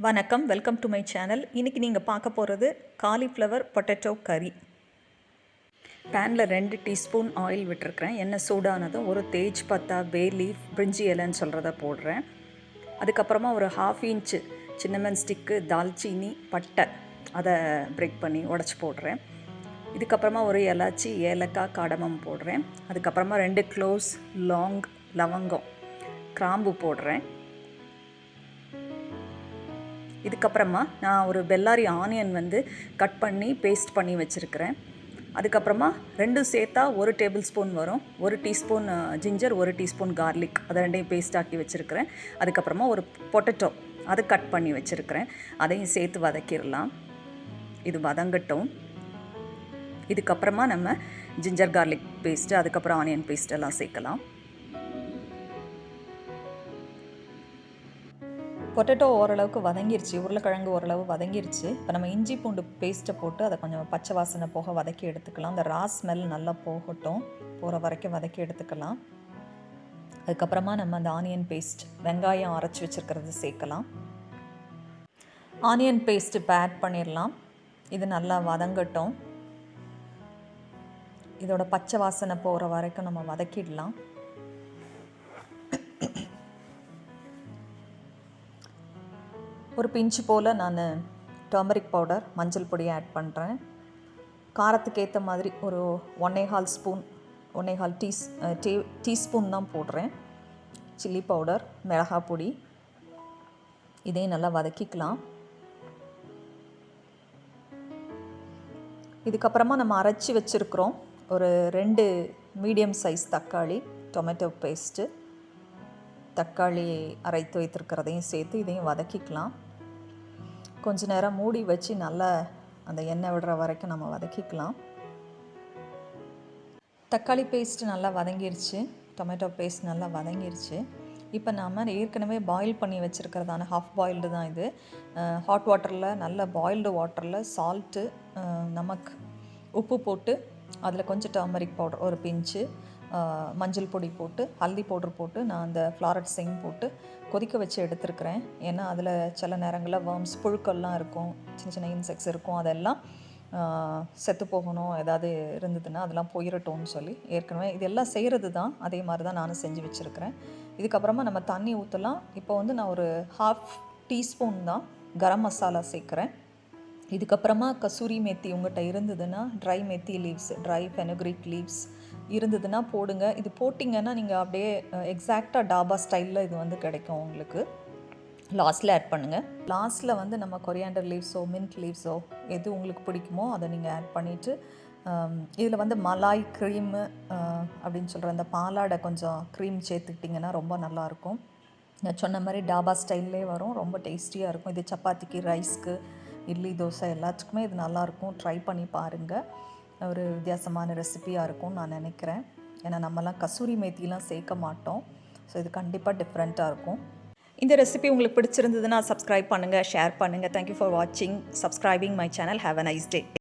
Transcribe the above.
வணக்கம், welcome to my channel. இன்றைக்கி நீங்கள் பார்க்க போகிறது காலிஃப்ளவர் பொட்டேட்டோ கறி. பேனில் 2 டீஸ்பூன் ஆயில் விட்டுருக்குறேன். எண்ணெய் சூடானதும் ஒரு தேஜ் பத்தா, பே லீஃப், பிரிஞ்சி இலைன்னு சொல்கிறத போடுறேன். அதுக்கப்புறமா ஒரு 1/2 இன்ச்சு சின்னமன் ஸ்டிக்கு, தால்ச்சீனி, பட்டை அதை பிரேக் பண்ணி உடச்சி போடுறேன். இதுக்கப்புறமா ஒரு இலாச்சி, ஏலக்காய், காடமம் போடுறேன். அதுக்கப்புறமா 2 க்ளோவ்ஸ், லாங், லவங்கம், கிராம்பு போடுறேன். இதுக்கப்புறமா நான் ஒரு பெல்லாரி ஆனியன் கட் பண்ணி பேஸ்ட் பண்ணி வச்சுருக்கிறேன். அதுக்கப்புறமா 2 சேர்த்தா 1 டேபிள் ஸ்பூன் வரும். 1 டீஸ்பூன் ஜிஞ்சர், 1 டீஸ்பூன் கார்லிக், அதை 2 பேஸ்ட் ஆக்கி வச்சுருக்கிறேன். அதுக்கப்புறமா ஒரு பொட்டேட்டோ அதை கட் பண்ணி வச்சுருக்கிறேன். அதையும் சேர்த்து வதக்கிடலாம். இது வதங்கட்டும். இதுக்கப்புறமா நம்ம ஜிஞ்சர் கார்லிக் பேஸ்ட்டு, அதுக்கப்புறம் ஆனியன் பேஸ்ட் எல்லாம் சேர்க்கலாம். பொட்டேட்டோ ஓரளவுக்கு வதங்கிருச்சு, உருளைக்கிழங்கு ஓரளவு வதங்கிருச்சு. இப்போ நம்ம இஞ்சி பூண்டு பேஸ்ட்டை போட்டு அதை கொஞ்சம் பச்சை வாசனை போக வதக்கி எடுத்துக்கலாம். அந்த ரா ஸ்மெல் நல்லா போகட்டும், போகிற வரைக்கும் வதக்கி எடுத்துக்கலாம். அதுக்கப்புறமா நம்ம அந்த ஆனியன் பேஸ்ட், வெங்காயம் அரைச்சி வச்சுருக்கிறது சேர்க்கலாம். ஆனியன் பேஸ்ட்டு இப்போ ஆட் பண்ணிடலாம். இது நல்லா வதங்கட்டும். இதோட பச்சை வாசனை போகிற வரைக்கும் நம்ம வதக்கிடலாம். ஒரு பிஞ்சு போல் நான் டர்மரிக் பவுடர், மஞ்சள் பொடி ஆட் பண்ணுறேன். காரத்துக்கு ஏற்ற மாதிரி ஒரு 1.25 ஸ்பூன், 1.25 டீஸ்பூன் தான் போடுறேன். சில்லி பவுடர், மிளகாய் பொடி, இதையும் நல்லா வதக்கிக்கலாம். இதுக்கப்புறமா நம்ம அரைச்சி வச்சுருக்கிறோம் ஒரு 2 மீடியம் சைஸ் தக்காளி, டொமேட்டோ பேஸ்ட்டு, தக்காளி அரைத்து வைத்திருக்கிறதையும் சேர்த்து இதையும் வதக்கிக்கலாம். கொஞ்ச நேரம் மூடி வச்சு நல்லா அந்த எண்ணெய் விடுற வரைக்கும் நம்ம வதக்கிக்கலாம். தக்காளி பேஸ்ட் நல்லா வதங்கிருச்சு, டொமேட்டோ பேஸ்ட் நல்லா வதங்கிருச்சு. இப்போ நாம் ஏற்கனவே பாயில் பண்ணி வச்சுருக்கிறதான ஹாஃப் பாயில்டு தான் இது. ஹாட் வாட்டரில், நல்ல பாயில்டு வாட்டரில் சால்ட்டு, நமக்கு, உப்பு போட்டு அதில் கொஞ்சம் டர்மரிக் பவுடர் ஒரு பிஞ்சு, மஞ்சள் பொடி போட்டு, ஹல்தி பவுடர் போட்டு, நான் அந்த ஃப்ளாரட் செங் போட்டு கொதிக்க வச்சு எடுத்துருக்கிறேன். ஏன்னா அதில் சில நேரங்களில் வேர்ம்ஸ், புழுக்கள்லாம் இருக்கும், சின்ன சின்ன இன்செக்ட்ஸ் இருக்கும். அதெல்லாம் செத்து போகணும், ஏதாவது இருந்ததுன்னா அதெல்லாம் போயிடட்டும்னு சொல்லி ஏற்கனவே இதெல்லாம் செய்கிறது தான். அதே மாதிரி தான் நானும் செஞ்சு வச்சுருக்கிறேன். இதுக்கப்புறமா நம்ம தண்ணி ஊற்றலாம். இப்போ நான் ஒரு 1/2 டீஸ்பூன் தான் கரம் மசாலா சேர்க்குறேன். இதுக்கப்புறமா கசூரி மேத்தி உங்கள்கிட்ட இருந்ததுன்னா, try methi leaves, try fenugreek leaves இருந்ததுன்னா போடுங்க. இது போட்டிங்கன்னா நீங்கள் அப்படியே எக்ஸாக்டாக டாபா ஸ்டைலில் இது கிடைக்கும் உங்களுக்கு. லாஸ்ட்டில் ஆட் பண்ணுங்கள். லாஸ்ட்டில் நம்ம கொரியாண்டர் லீவ்ஸோ, மின்ட் லீவ்ஸோ எது உங்களுக்கு பிடிக்குமோ அதை நீங்கள் ஆட் பண்ணிவிட்டு, இதில் மலாய் க்ரீமு அப்படின்னு சொல்கிற அந்த பாலாடை கொஞ்சம் க்ரீம் சேர்த்துக்கிட்டிங்கன்னா ரொம்ப நல்லாயிருக்கும். நான் சொன்ன மாதிரி டாபா ஸ்டைல்லே வரும், ரொம்ப டேஸ்டியாக இருக்கும். இது சப்பாத்திக்கு, ரைஸ்க்கு, இட்லி, தோசை எல்லாத்துக்குமே இது நல்லாயிருக்கும். ட்ரை பண்ணி பாருங்கள். ஒரு வித்தியாசமான ரெசிபியாக இருக்கும்னு நான் நினைக்கிறேன். ஏன்னா நம்மலாம் கசூரி மேத்திலாம் சேர்க்க மாட்டோம். ஸோ இது கண்டிப்பாக டிஃப்ரெண்ட்டாக இருக்கும். இந்த ரெசிபி உங்களுக்கு பிடிச்சிருந்ததுன்னா சப்ஸ்கிரைப் பண்ணுங்கள், ஷேர் பண்ணுங்கள். தேங்க்யூ ஃபார் வாட்சிங், subscribing my channel. Have a nice day.